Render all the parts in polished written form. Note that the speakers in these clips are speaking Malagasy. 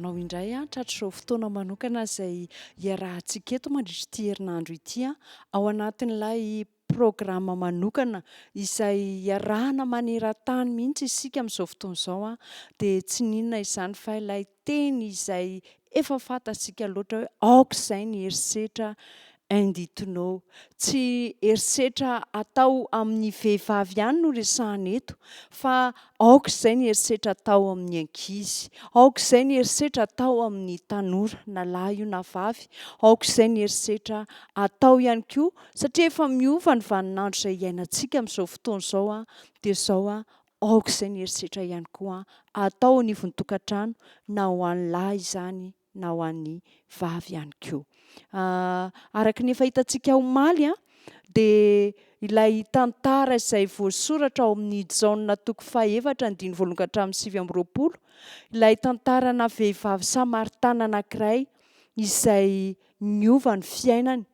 anao indray tratr'izao fotoana manokana izay iarahantsika eto mandritra ity herinandro ity ao anatin'ilay programa manokana izay iarahana maneran-tany mihitsy isika amin'izao fotoana izao dia tsy ninona izany fa ilay teny izay efa fantatsika loatra hoe aoka izay ny herisetra inditinao. Tsy herisetra atao amin'ny vehivavy ihany no resahana eto fa aoka izay ny herisetra atao amin'ny ankizy, aoka izay ny herisetra atao amin'ny tanora na lahy io na vavy, aoka izay ny herisetra atao ihany koa satria efa miova ny vaninandro izay iainantsika amin'izao fotoana izao dia izao aoka izay ny herisetra ihany koa atao anivon'ny tokantrano na ho an'ny lahy izany na ho an'ny vavy ihany koa. Araka ny efa hitantsika omaly dia ilay tantara izay voasoratra ao amin'ny Jaona 2:7-9 ilay tantarana vehivavy Samaritana anankiray izay niova ny fiainany,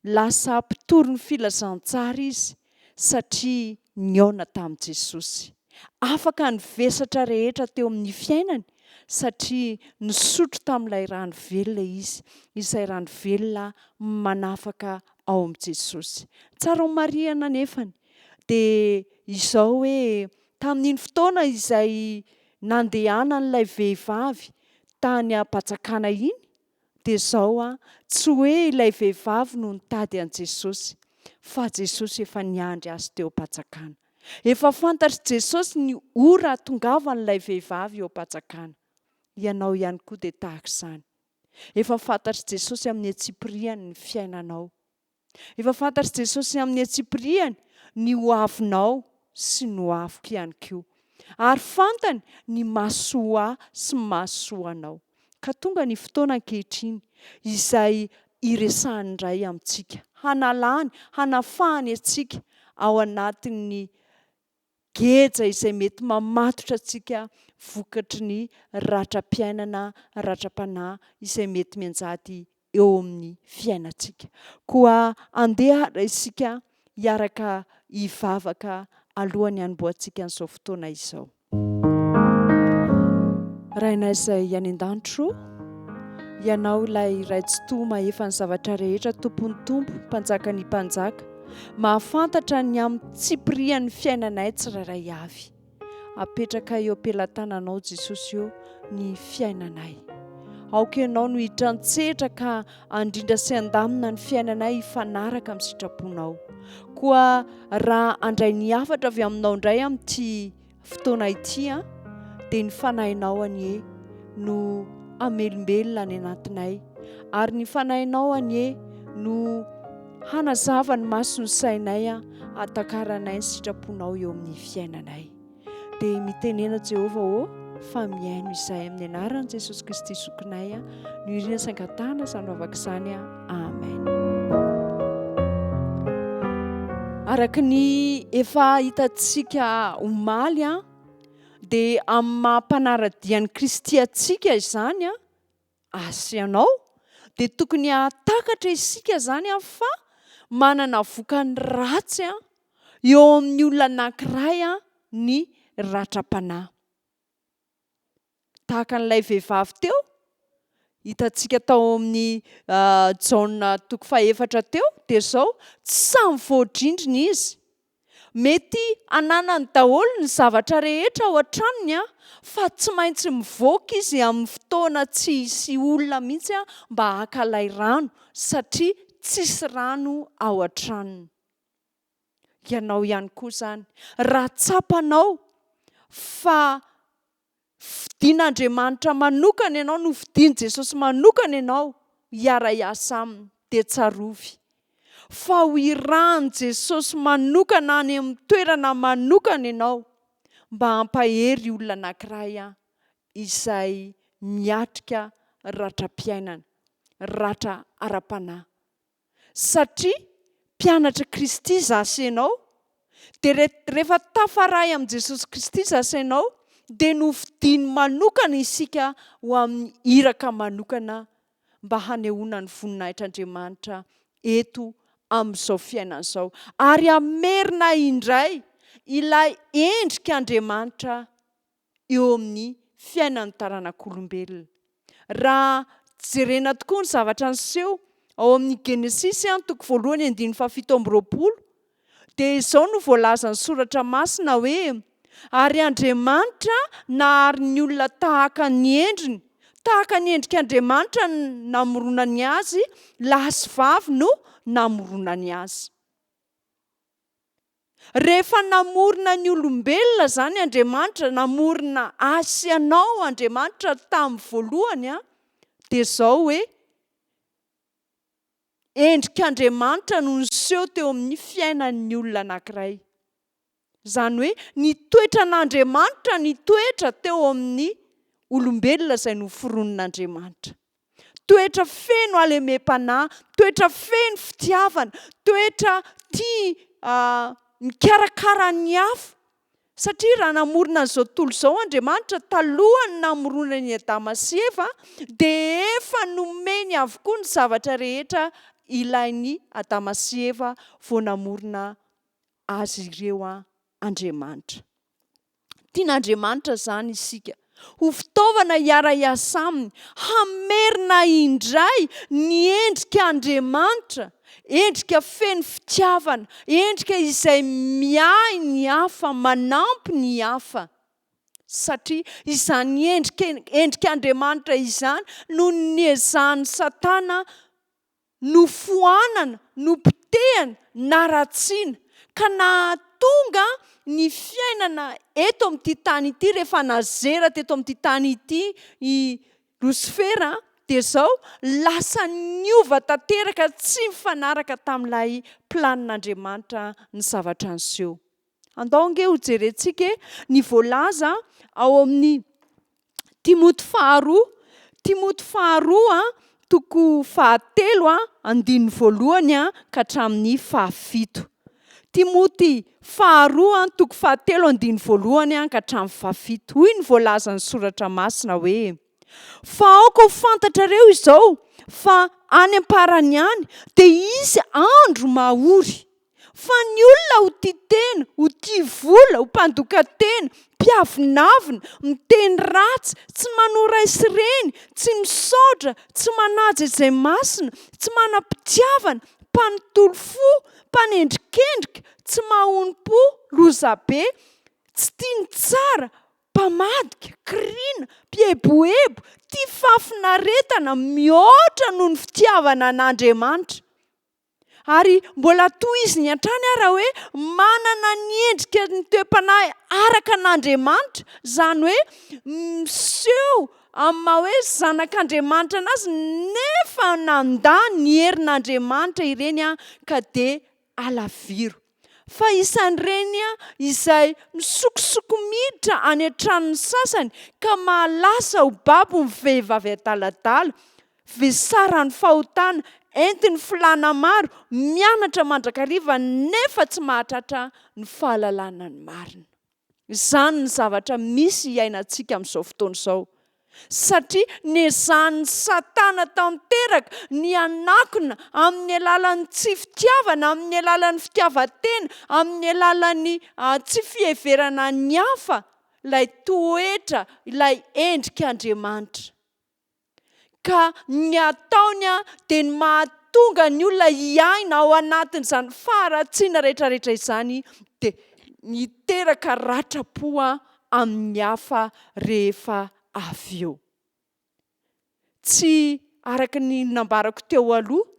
lasa mpitory ny filazantsara izy satria niaona tamin'i Jesosy. Afaka nivesatra rehetra teo amin'ny fiainany satria nisotro tamin'ilay rano velona izy, izay rano velona manafaka ao amin'i Jesosy. Tsara ho marihana nefany dia izao hoe tamin'iny fotoana izay nandehanan'ilay vehivavy tany am-patjakana iny dia izao tsy hoe ilay vehivavy no nitady an'i Jesosy fa Jesosy efa niandry azy teo am-patjakana. Efa fantatry Jesosy ny ora hahatongavan'ilay vehivavy eo am-patjakana. Ianao ihany koa dia tahaka izany. Efa fantatry Jesosy amin'ny atsipiriany ny fiainanao. Efa fantatry Jesosy amin'ny atsipiriany ny hoavinao sy ny hoaviko ihany koa. Ary fantany ny mahasoa sy mahasoa anao. Ka tonga ny fotoana ankehitriny izay iresahany indray amintsika. Hanalany, hanafahany antsika ao anatin'ny geja izay mety mamatotra antsika vokatry ny ratram-piainana, ratram-panahy izay mety mianjady eo amin'ny fiainantsika. Koa andeha isika hiaraka hivavaka alohan'ny hanombohantsika an'izao fotoana izao. Rainay izay any an-danitro, ianao ilay raitsi-to mahefa ny zavatra rehetra, tompon'ny tompo, mpanjakan'ny mpanjaka, mahafantatra ny amin'ny tsipirian'ny fiainanay tsirairay avy. Apetraka eo am-pelantananao Jesosy eo ny fiainanay. Aoka ianao no hitrantsehatra ka andrindra sy andamina ny fiainanay hifanaraka amin'ny sitraponao. Koa raha andray ny hafatra avy aminao indray amin'ity fotoana ity dia ny fanahinao anie no amelombelona any anatinay ary ny fanahinao anie no hanazava ny mason'ny sainay hatakaranay ny sitraponao eo amin'ny fiainanay. Dia mitenena Jehovah fa miaino izay amin'ny anaran'i Jesosy Kristy zokinay no irina sangatana izany vavaka izany amen. Araka ny efa hitantsika omaly dia amin'ny maha-mpanaradian'i Kristy antsika izany asianao dia tokony hatakatra isika izany fa manana vokany ratsy eo amin'ny olona anankiray ny ratram-panahy. Tahaka an'ilay vehivavy teo hitantsika tao amin'ny Jaona 2:7 teo dia izao tsy samy voadrindrina izy. Mety ananany daholo ny zavatra rehetra ao an-tranony fa tsy maintsy mivoaka izy amin'ny fotoana tsy hisy olona mihitsy mba haka ilay rano satria tsisy rano ao an-tranony. Ianao ihany koa izany raha tsapanao fa fidian'Andriamanitra manokana ianao no fidian'i Jesosy manokana ianao hiara-hiasa aminy dia tsarovy. Fa ho irahan'i Jesosy manokana any amin'ny toerana manokana ianao mba hampahery olona anankiray izay miatrika ratram-piainana, ratra ara-panahy. Satria mpianatra Kristy zasy ianao dia rehefa tafaray amin'i Jesosy Kristy zasy ianao dia novidiany manokana isika ho amin'ny iraka manokana mba hanehoana ny voninahitr'Andriamanitra eto amin'izao fiainana izao. Ary amerina indray ilay endrik'Andriamanitra eo amin'ny fiainan'ny taranak'olombelona. Raha jerena tokoa ny zavatra niseho ao amin'ny Genesisy 1:7-20 dia izao no voalazan'ny soratra masina hoe ary Andriamanitra nahary ny olona tahaka ny endriny, tahaka ny endrik'Andriamanitra namoronany azy, lahy sy vavy no namoronany azy. Rehefa namorona ny olombelona zany Andriamanitra, namorona azy ianao Andriamanitra tamin'ny voalohany dia izao hoe endrik'Andriamanitra no niseho teo amin'ny fiainan'ny olona anankiray. Izany hoe ny toetran'Andriamanitra nitoetra teo amin'ny olombelona izay noforonon'Andriamanitra. Toetra feno halemem-panahy, toetra feno fitiavana, toetra tia mikarakara ny hafa. Satria raha namorona an'izao tontolo izao Andriamanitra talohany namorona ny Adama sy Eva dia efa nomeny avokoa ny zavatra rehetra ilain'ny Adama sy Eva vao namorona azy ireo Andriamanitra. Tian'Andriamanitra zany isika ho fitaovana hiara-iasa aminy, hamerina indray ny endrik'Andriamanitra, endrika feno fitiavana, endrika izay miahy ny hafa, manampy ny hafa. Satria izany endrik'Andriamanitra izany no niezahan'ny Satana nofoanana, nopotehana, naratsiana ka nahatonga ny fiainana eto amin'ity tany ity rehefa nazera teto amin'ity tany ity i Losifera dia izao lasa niova tanteraka tsy mifanaraka tamin'ilay planin'Andriamanitra ny zavatra niseho. Andao ange ho jerentsika ny voalaza ao amin'ny Timoty faharoa 3:1 ka hatramin'ny 7. Timoty faharoa 3:1 ka hatramin'ny 7. Hoy ny voalazan'ny soratra masina hoe fa aoka ho fantatrareo izao fa any am-parany any dia izy andro mahory fa ny olona ho tia tena, ho tia vola, ho mpandoka tena, mpiavonavina, miteny ratsy, tsy manoray sy reny, tsy misaotra, tsy manaja izay masina, tsy manam-pitiavana, mpanotolo fo, mpanendrikendrika, tsy mahompo, lozabe, tsy tia ny tsara, mpamadika, kiriana, mpieboebo, tia fafinaretana, mihoatra noho ny fitiavana an'Andriamanitra. Ary mbola tohiziny hatrany raha hoe manana ny endrika ny toe-panahy araka an'Andriamanitra, izany hoe miseho amin'ny maha hoe zanak'Andriamanitra anazy nefa nandà ny herin'Andriamanitra ireny ka dia alaviro. Fa isan'ireny izay misokosoko miditra any an-tranon'ny sasany ka mahalasa ho babo ny vehivavy adaladala, vesara ny fahotana, entiny filana maro, mianatra mandrakariva nefa tsy mahatratra ny fahalalana ny marina. Izany ny zavatra misy iainantsika amin'izao fotoana izao. Satria niezahan'ny Satana tanteraka ny anakona amin'ny alalan'ny tsy fitiavana, amin'ny alalan'ny fitiavan-tena, amin'ny alalan'ny tsy fiheverana ny hafa, ilay toetra, ilay endrik'Andriamanitra. Ka ny ataony dia ny mahatonga ny olona hiaina ao anatin'izany faharatsiana rehetrarehetra izany dia niteraka ratra-po amin'ny hafa rehefa avy eo. Tsy araka ny nambarako teo aloha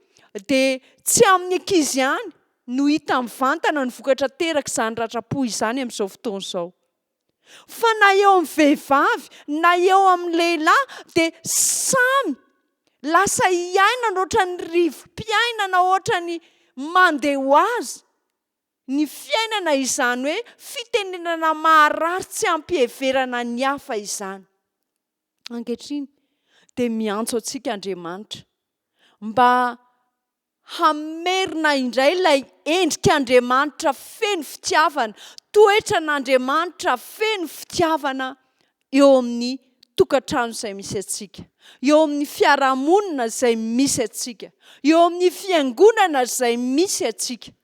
dia tsy amin'ny ankizy ihany no hita mivantana ny vokatra teraka izany ratra-po izany amin'izao fotoana izao. Fa na eo amin'ny vehivavy, na eo amin'ny lehilahy dia samy lasa hiaina ohatra ny rivo-piainana, ohatra ny mandeha ho azy. Ny fiainana izany hoe fitenenana maharary tsy ampiheverana ny hafa izany. Ankehitriny dia miantso antsika Andriamanitra mba hamerina indray ilay endrik'Andriamanitra feno fitiavana, toetran'Andriamanitra feno fitiavana eo amin'ny tokantrano izay misy atsika, eo amin'ny fiarahamonina izay misy atsika, eo amin'ny fiangonana izay misy atsika.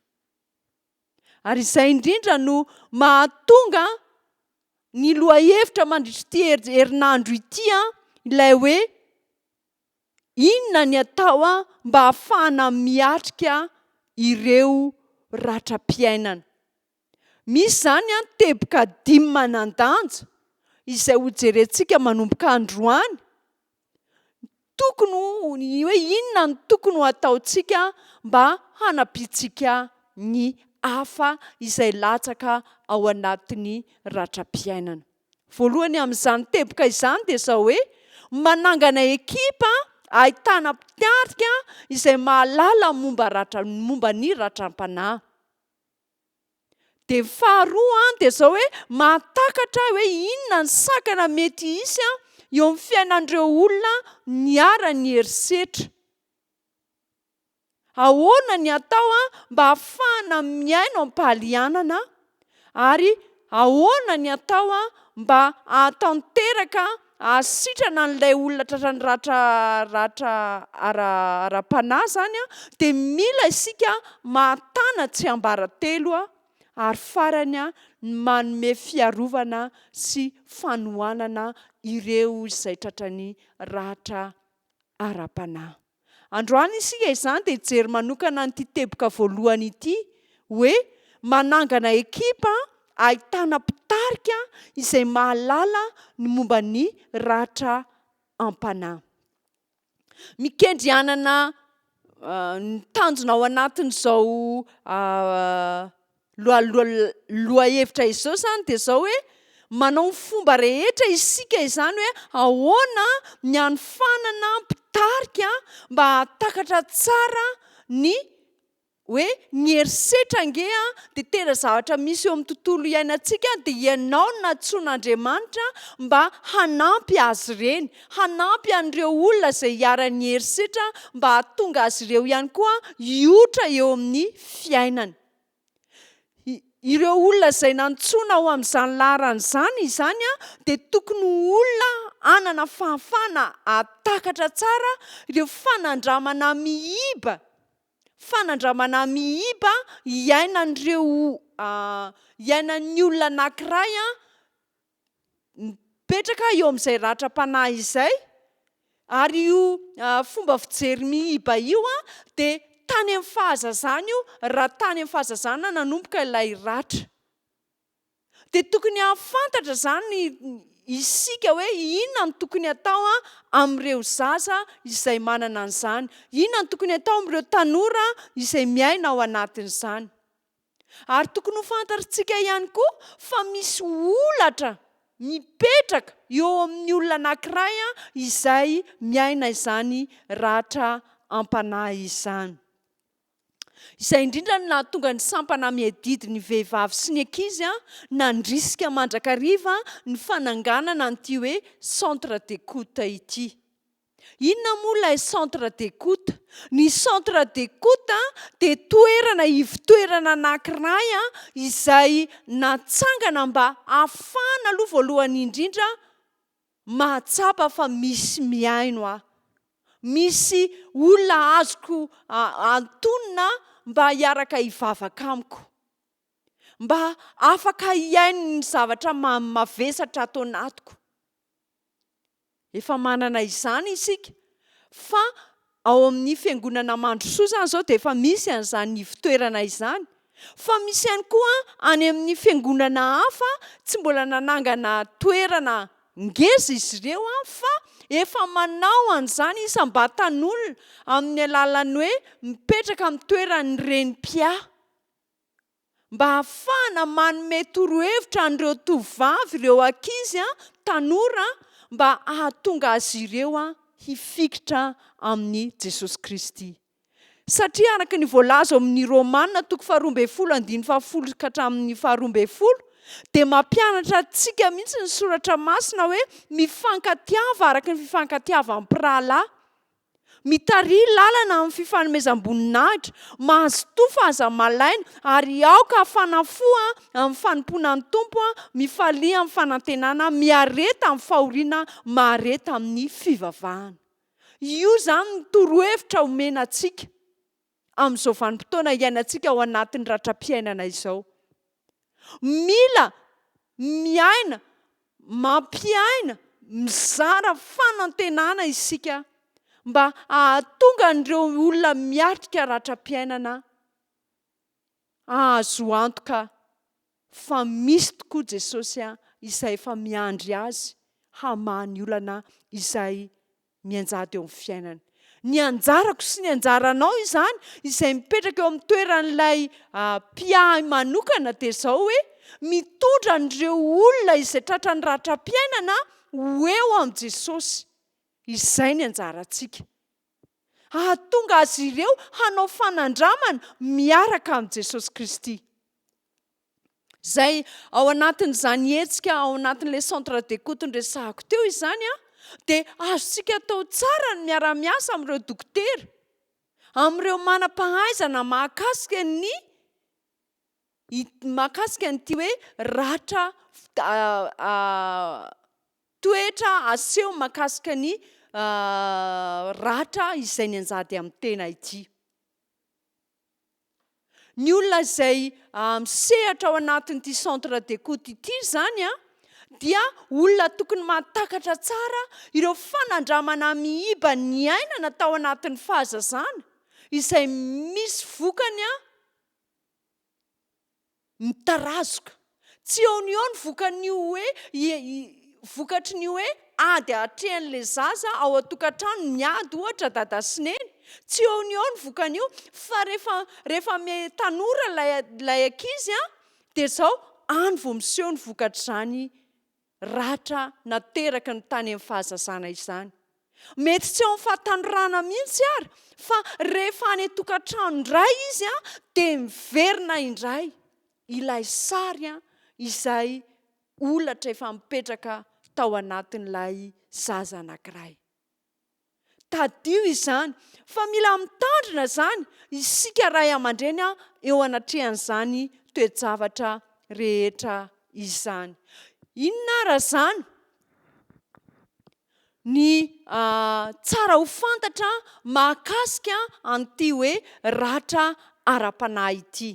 Ary izay indrindra no mahatonga ny loha hevitra mandritry ty herinandro ity ilay hoe inona ny atao mba hahafahana miatrika ireo ratram-piainana. Misy zany teboka 5 manan-danja izay hojerentsika manomboka androany. Tokony hoe inona ny tokony ho ataontsika mba hanapitsika ny hafa izay latsaka ao anatin'ny ratram-piainana. Voalohany amin'izany teboka izany dia zao hoe manangana ekipa ahitana mpitarika izay mahalala momba ny ratram-panahy. Dia faharoa dia zao hoe mahatakatra hoe inona ny sakana mety hisy eo amin'ny fiainan'ireo olona niara-ny herisetra. Ahoana ny atao mba hahafahana miaina am-pahalianana ary ahoana ny atao mba hahatanteraka hasitrana n'ilay olona tratran'ny ratra ara-panahy zany dia mila isika mahatana tsiambaratelo ary farany manome fiarovana sy fanohanana ireo izay tratran'ny ratra ara-panahy. Androany isika izany dia hijery manokana n'ity teboka voalohany ity hoe manangana ekipa ahitana mpitarika izay mahalala ny momba ny ratra am-panahy. Mikendry hanana ny tanjona ao anatin'izao loha hevitra izao zany dia zao hoe manao ny fomba rehetra isika izany hoe ahoana ny hanofanana mpitarika mba hahatakatra tsara ny hoe ny herisetra nge dia tena zavatra misy eo amin'ny tontolo iainantsika dia ianao no natsoin'Andriamanitra mba hanampy azy ireny, hanampy an'ireo olona izay hiara-ny herisetra mba hahatonga azy ireo ihany koa hiotra eo amin'ny fiainana. Ireo olona izay nantsoina ho amin'izany laharan'izany izany dia tokony olona hanana fahafahana hatakatra tsara ireo fanandramana mihiba iainan'ny olona anankiray mipetraka eo amin'izay ratram-panahy izay. Ary io fomba fijery mihiba io dia tany amin'ny fahazazana io, raha tany amin'ny fahazazana nanomboka ilay ratra. Dia tokony hahafantatra zany isika hoe inona ny tokony atao amin'ireo zaza izay manana an'izany. Inona ny tokony atao amin'ireo tanora izay miaina ao anatin'izany. Ary tokony ho fantatritsika ihany koa fa misy olatra mipetraka eo amin'ny olona anankiray izay miaina izany ratra am-panahy izany. Izay indrindra no nahatonga ny sampana miadidy ny vehivavy sy ny ankizy nandrisika mandrakariva ny fananganana an'ity hoe centre d'écoute ity. Inona moa ilay centre d'écoute? Ny centre d'écoute dia toerana ivon-toerana anankiray izay natsangana mba ahafahana aloha voalohany indrindra mahatsapa fa misy miaino misy olona azoko antonina mba hiaraka hivavaka amiko, mba afaka hiaino ny zavatra mavesatra ato anatiko. Efa manana izany isika fa ao amin'ny fiangonana mandrosoa zany zao dia efa misy an'izany ivon-toerana izany. Fa misy ihany koa any amin'ny fiangonana hafa tsy mbola nanangana toerana ngeza izy ireo fa efa manao an'izany isam-batan'olona amin'ny alalan'ny hoe mipetraka amin'ny toeran'ny renim-pia mba hahafahana manome torohevitra an'ireo tovovavy, ireo ankizy tanora mba ahatonga azy ireo hifikitra amin'ny Jesosy Kristy. Satria araka ny voalaza amin'ny Romanina 12:10 ka hatramin'ny 12 dia mampianatra antsika mihitsy ny soratra masina hoe mifankatiava araka ny fifankatiavan'ny mpirahalahy, mitaria lalana amin'ny fifanomezam-boninahitra, mahazo tofa aza malaina ary aoka fanafoa amin'ny fanompoana ny tompo, mifalia amin'ny fanantenana, miareta amin'ny fahoriana, mahareta amin'ny fivavahana. Io zany ny torohevitra omena antsika amin'izao vanim-potoana iainantsika ao anatin'ny ratram-piainana izao. Mila miaina mampiaina mizara fanantenana isika mba ahatonga an'ireo olona miatrika ratram-piainana ahazo antoka fa misy tokoa Jesosy izay efa miandry azy hamany olana izay mianjady eo amin'ny fiainana. Ny anjarako sy ny anjaranao izany izay mipetraka eo amin'ny toeran'ilay mpiahy manokana dia izao hoe mitondra an'ireo olona izay tratran'ny ratram-piainana ho eo amin'ny Jesosy. Izay ny anjarantsika. Ahatonga azy ireo hanao fanandramana miaraka amin'ny Jesosy Kristy. Zay ao anatin'izany hetsika ao anatin'ilay centre d'écoute resahako teo izany dia azontsika atao tsara ny miara-miasa amin'ireo dokotera, amin'ireo manam-pahaizana mahakasika n'ity hoe ratra toetra aseho mahakasika ny ratra izay ny anjady amin'ny tena ity. Ny olona izay misehatra ao anatin'ity centre d'écoute ity izany dia olona tokony mahatakatra tsara ireo fanandramana miiba ny aina tao anatin'ny fahazazana izay misy vokany mitarazoka. Tsy eo ny vokan'io hoe vokatry ny hoe ady atrehan'ilay zaza ao an-tokantrano miady ohatra dada sy neny. Tsy eo ny vokan'io fa rehefa tanora lay ankizy dia izao any vao miseho ny vokatr'izany ratra nateraka ny tany amin'ny fahazazana izany. Mety tsy eo amin'ny fahatanorana mihitsy ary fa rehefa any an-tokantrano indray izy dia miverina indray ilay sary izay olatra efa mipetraka tao anatin'ilay zaza anankiray. Tadio izany fa mila mitandrina izany isika ray aman-dreny eo anatrehan'izany toe-javatra rehetra izany. Inona ara izany? Ny tsara ho fantatra mahakasika an'ity hoe ratra ara-panahy ity.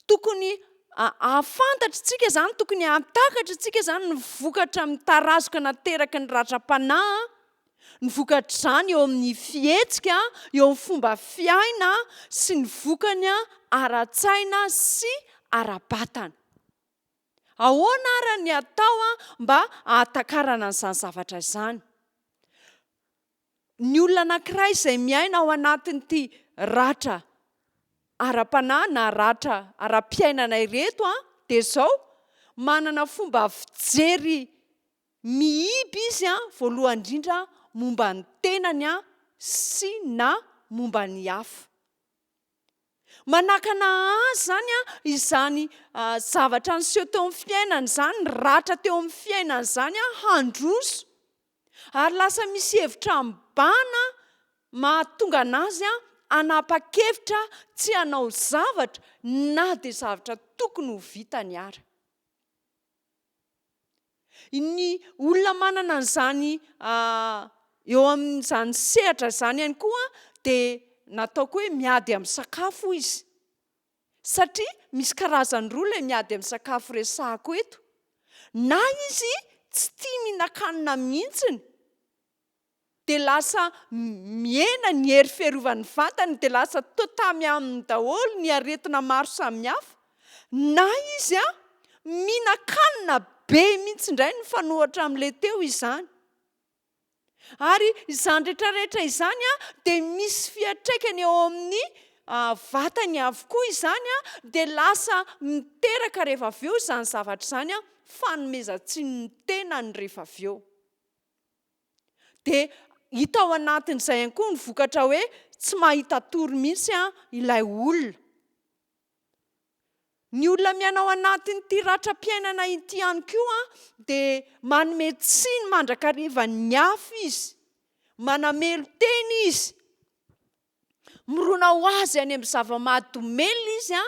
Tokony ahafantatra tsika izany, tokony hahatakatra tsika izany ny vokatra mitarazoka nateraka ny ratram-panahy, ny vokatra izany eo amin'ny fihetsika, eo amin'ny fomba fiaina sy ny vokany ara-tsaina sy ara-batana. Ahoana ara ny atao mba ahatakarana an'izany zavatra izany? Ny olona anankiray izay miaina ao anatin'ity ratra ara-panahy na ratra ara-piainana ireto dia izao manana fomba fijery miiby izy voalohany indrindra momba ny tenany sy na momba ny hafa. Manakana azy zany izany zavatra niseho teo amin'ny fiainana izany, ny ratra teo amin'ny fiainana izany handroso ary lasa misy hevitra mibana mahatonga anazy hanapa-kevitra tsy hanao zavatra na dia zavatra tokony ho vitany ary. Ny olona manana an'izany eo amin'izany sehatra izany ihany koa dia nataoko hoe miady amin'ny sakafo izy. Satria misy karazany roa ilay miady amin'ny sakafo resahako eto. Na izy tsy tia mihinan-kanina mihitsiny dia lasa miena ny hery fiarovany vatany dia lasa totamy aminy daholo ny aretina maro samihafa. Na izy mihinan-kanina be mihitsy indray ny fanohatra amin'ilay teo izany. Ary izany rehetrarehetra izany dia misy fiantraikany eo amin'ny vatany avokoa izany dia lasa miteraka rehefa avy eo izany zavatra izany fanomezan-tsin'ny tenany rehefa avy eo. Dia hita ao anatin'izay ihany koa ny vokatra hoe tsy mahita tory mihitsy ilay olona. Ny olona miaina ao anatin'ity ratram-piainana ity ihany koa dia manome tsiny mandrakariva ny hafa izy, manamelo teny izy, mirona ho azy any amin'ny zava-mahadomelina izy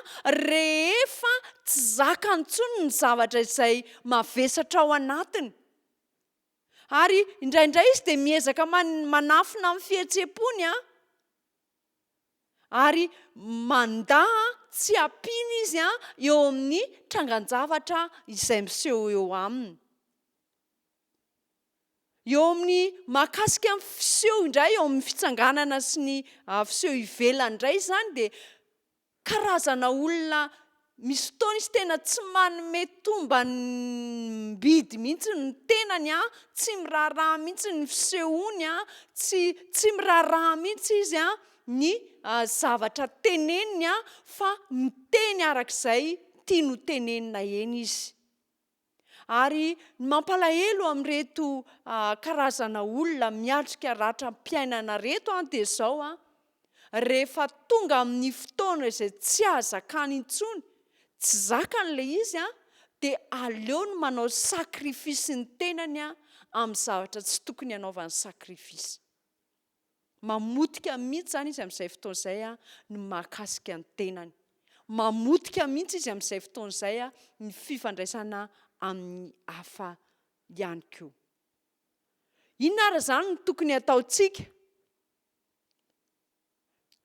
rehefa tsy zakany intsony ny zavatra izay mavesatra ao anatiny. Ary indraindray izy dia miezaka manafina amin'ny fihetseham-pony ary mandaha tsy ampiana izy eo amin'ny trangan-javatra izay miseho eo aminy. eo amin'ny mahakasika amin'ny fiseho indray eo amin'ny fitsanganana sy ny fiseho ivelany indray zany dia karazana olona misy fotoana izy tena tsy manome tomba ny bidy mihitsy ny tenany tsy miraharaha mihitsy ny fisehoany tsy miraharaha mihitsy izy ny zavatra teneniny fa miteny arak'izay tia no tenenina eny izy. Ary mampalahelo amin'reto karazana olona miatrika ratram-piainana reto dia izao rehefa tonga amin'ny fotoana izay tsy ahazakany intsony, tsy zakan'ilay izy dia aleony manao sakrifisy ny tenany amin'ny zavatra tsy tokony hanaovany sakrifisy. Mamotika mihitsy zany izy amin'izay fotoana izay ny mahakasika ny tenany. Mamotika mihitsy izy amin'izay fotoana izay ny fifandraisana amin'ny hafa ihany koa. Inona ary zany no tokony ataontsika?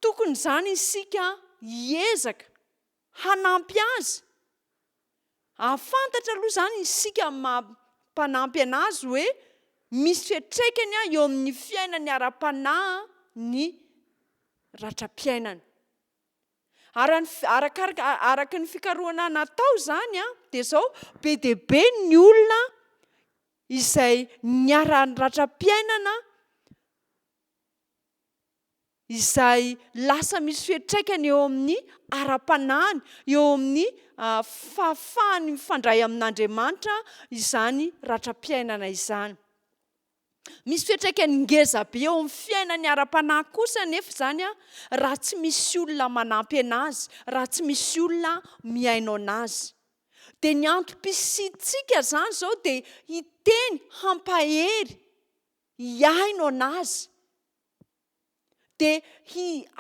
Tokony izany isika hiezaka hanampy azy. Ahafantatra aloha izany isika mampanampy anazy hoe misy fiantraikany eo amin'ny fiainany ara-panahy ny ratram-piainana. Araka ny fikarohana natao zany dia izao be dia be ny olona izay niara-ny ratram-piainana izay lasa misy fiantraikany eo amin'ny ara-panahiny, eo amin'ny fahafahany mifandray amin'Andriamanitra izany ratram-piainana izany. Misy fiantraikany ngeza be eo amin'ny fiainany ara-panahy kosa nefa izany raha tsy misy olona manampy anazy, raha tsy misy olona miaino anazy. Dia ny antom-pisiditsika zany izao dia hiteny hampahery, hiaino anazy. Dia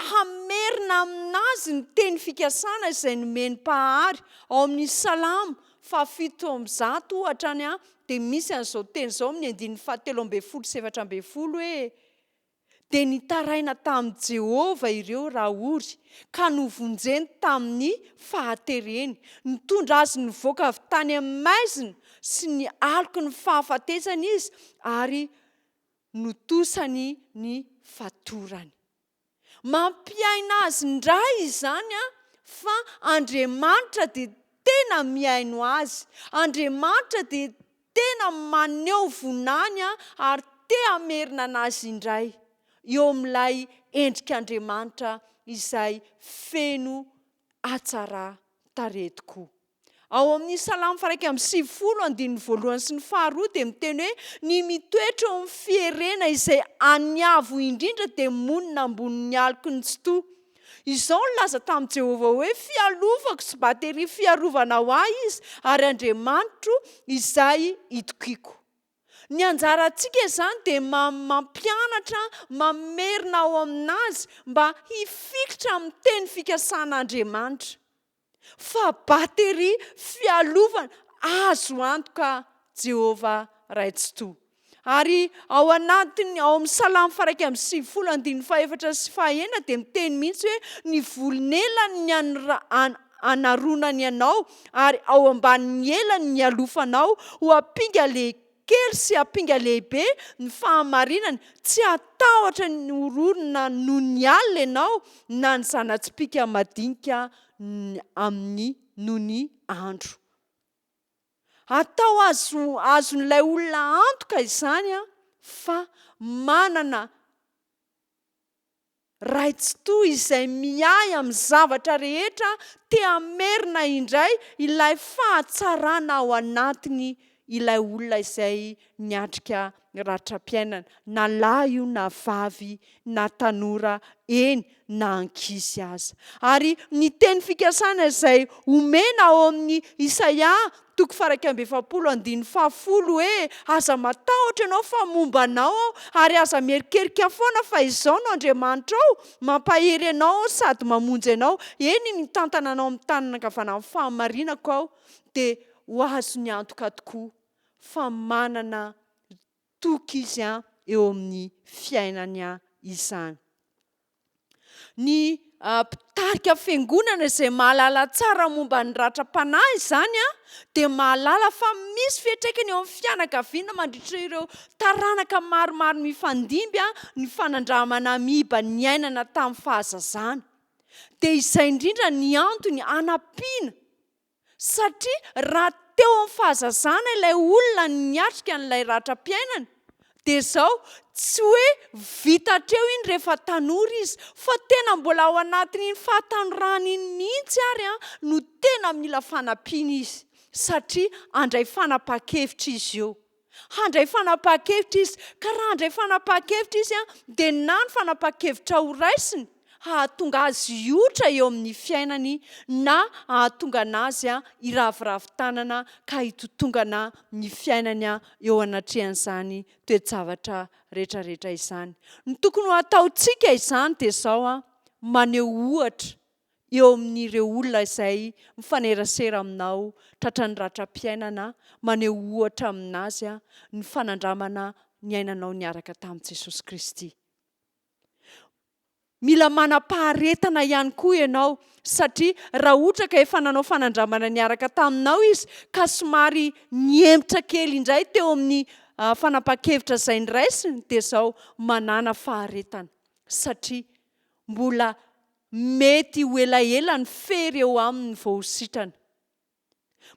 hamerina aminazy ny teny fikasana izay nomeny-pahary ao amin'ny Salamo 7:100 ohatrany dia misy an'izao teny izao amin'ny 7:17 hoe dia nitaraina tamin'i Jehova ireo rahory ka novonjeny tamin'ny fahatereny, nitondra azy nivoaka avy tany amin'ny maizina sy ny aloky ny fahafatesany izy ary notosany ny fatorany. Mampiaina azy indray izany fa Andriamanitra dia tena miaino azy. Andriamanitra dia tena maneho vonany ary te hamerina anazy indray eo amin'ilay endrik'Andriamanitra izay feno hatsara tarehy tokoa. Ao amin'ny Salamo 119:1 sy 2 dia miteny hoe ny mitoetra eo amin'ny fierena izay aniavo indrindra dia monina ambonin'ny aloky ny tsy toa. Izao no laza tamin'i Jehova hoe fialovako sy bateria fiarovana ho ahy izy ary Andriamanitro izay itokiako. Ny anjarantsika izany dia mampianatra, mamerina ao aminazy mba hifikitra amin'ny teny fikasan'Andriamanitra. Fa bateria fialovana azo antoka Jehova Raitsotoa. Ary ao amin'ny Salamo 119:4 sy 5 dia miteny mihitsy hoe ny volon'elany ny anaronany ianao ary ao ambanin'ny elany ny alofanao ho ampinga kely sy ampinga lehibe ny fahamarinana, tsy hatahotra ny oronina noho ny alina ianao na ny zana-tsipika madinika amin'ny noho ny andro. Atao azon'ilay olona antoka izany fa manana raitsotoa izay miay amin'ny zavatra rehetra, te hamerina indray ilay fahatsarana ao anatiny ilay olona izay niatrika ratram-piainana, na lahy io na vavy na tanora, eny na ankizy aza. Ary ny teny fikasana izay omena ao amin'ny Isaia 1:10 hoe aza matahotra ianao fa momba anao ary aza mierikerika foana fa izao no Andriamanitra ao, mampahery anao sady mamonjy anao, eny mitantana anao amin'ny tanana ankavanana amin'ny fahamarinako ao, dia ho azo ny antoka tokoa fa manana toky izy eo amin'ny fiainany izany. Ny mpitarika fiangonana izay mahalala tsara momba ny ratram-panahy izany dia mahalala fa misy fiantraikany eo amin'ny fianakaviana mandritra ireo taranaka maromaro mifandimby ny fanandramana miba ny ainana tamin'ny fahazazana. Dia izay indrindra ny antony anampiana, satria raha teo amin'ny fahazazana ilay olona niatrika n'ilay ratram-piainana dia izao tsy hoe vitatreo iny rehefa tanora izy, fa tena mbola ao anatin'iny fahatanorana iny mihitsy ary no tena mila fanampiana izy, satria handray fanapa-kevitra izy eo. Handray fanapa-kevitra izy, ka raha handray fanapa-kevitra izy dia na ny fanapa-kevitra ho raisiny hahatonga azy hiotra eo amin'ny fiainany, na hahatonga anazy hiraviravin-tanana ka hitotongana ny fiainany eo anatrehan'izany toe-javatra rehetrarehetra izany. Ny tokony ho ataontsika izany dia izao maneho ohatra eo amin'ireo olona izay mifanerasera aminao tratran'ny ratram-piainana, maneho ohatra aminazy ny fanandramana ny ainanao niaraka tamin'i Jesosy Kristy. Mila manam-paharetana ihany koa ianao, satria raha ohatra ka efa nanao fanandramana niaraka taminao izy ka somary niemitra kely indray teo amin'ny fanapa-kevitra izay niraisiny dia izao manana faharetana, satria mbola mety ho elaela ny fery eo aminy vao ho sitrana.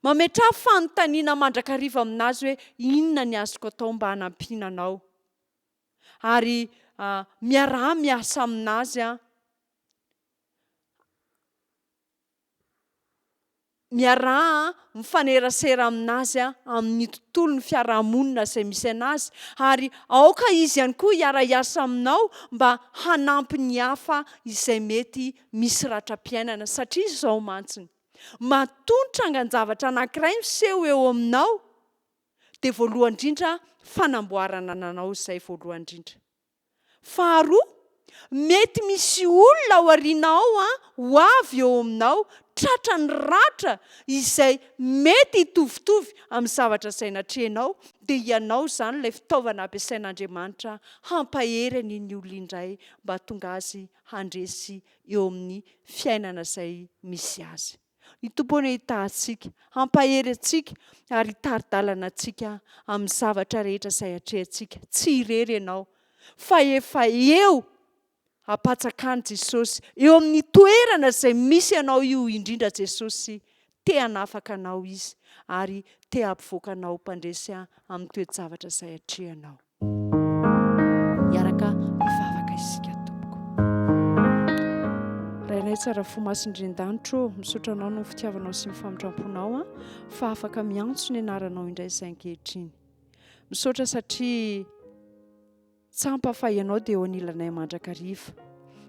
Mametraha fanontaniana mandrakariva aminazy hoe inona ny azoko atao mba hanampiana anao, ary miaraha miasa aminazy miaraha mifanerasera aminazy amin'ny tontolon'ny fiarahamonina izay misy anazy, ary aoka izy ihany koa hiara-hiasa aminao mba hanampy ny hafa izay mety misy ratram-piainana, satria izao mantsiny mahatonitra angan-javatra anankiray miseho eo aminao dia voalohany indrindra fanamboarana anao izay voalohany indrindra. Faharoa, mety misy olona ao aorianao ho avy eo aminao tratra ny ratra izay mety hitovitovy amin'ny zavatra izay natrehanao, dia ianao izany ilay fitaovana ampiasain'Andriamanitra hampahery an'iny olona indray mba hahatonga azy handresy eo amin'ny fiainana izay misy azy. Ny tompony hitahintsika, hampahery antsika ary hitari-dalana antsika amin'ny zavatra rehetra izay atrehantsika. Tsy irery ianao fa efa eo hapatsakany Jesosy, eo amin'ny toerana izay misy ianao io indrindra Jesosy te hanafaka anao izy ary te hampivoaka anao mpandresy amin'ny toe-javatra izay atrehanao. Iaraka mivavaka isika tompoko. Rainay tsara fo masindrin-danitro, misaotra anao no fitiavanao sy mifamindramponao fa afaka miantso ny anaranao indray izay ankehitriny. Misaotra satria tsampahafahy ianao dia eo anilanay mandrakariva,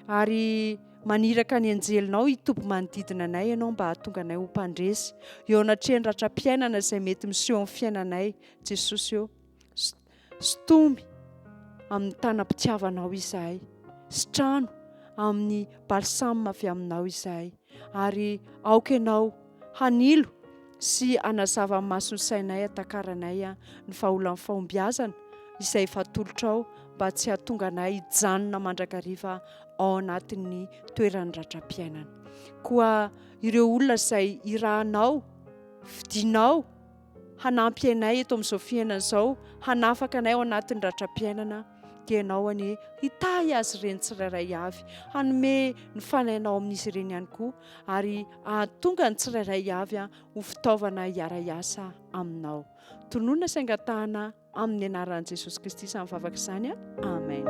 ary maniraka ny anjelinao hitoby manodidina anay ianao mba hahatonga anay ho mpandresy eo anatrehany ratram-piainana izay mety miseho amin'ny fiainanay. Jesosy eo sotomy amin'ny tanam-pitiavanao izahay, sitrano amin'ny balsame avy aminao izahay, ary aoka ianao hanilo sy hanazava masony sainay hatakaranay ny vahaolan'ny fahombiazana izay fatolotrao mba tsy hahatonga anay hijanona mandrakariva ao anatin'ny toeran'ny ratram-piainana. Koa ireo olona izay irahanao, fidinao hanampy anay eto amin'izao fiainana izao, hanafaka anay ao anatin'ny ratram-piainana, dia ianao anie hitahy azy ireny tsirairay avy, hanome ny fanahinao amin'izy ireny ihany koa, ary hahatonga ny tsirairay avy ho fitaovana hiara-hiasa aminao. Tonoina saingatahana amin'ny anaran'i Jesosy Kristy samy vavaka izany. Amen.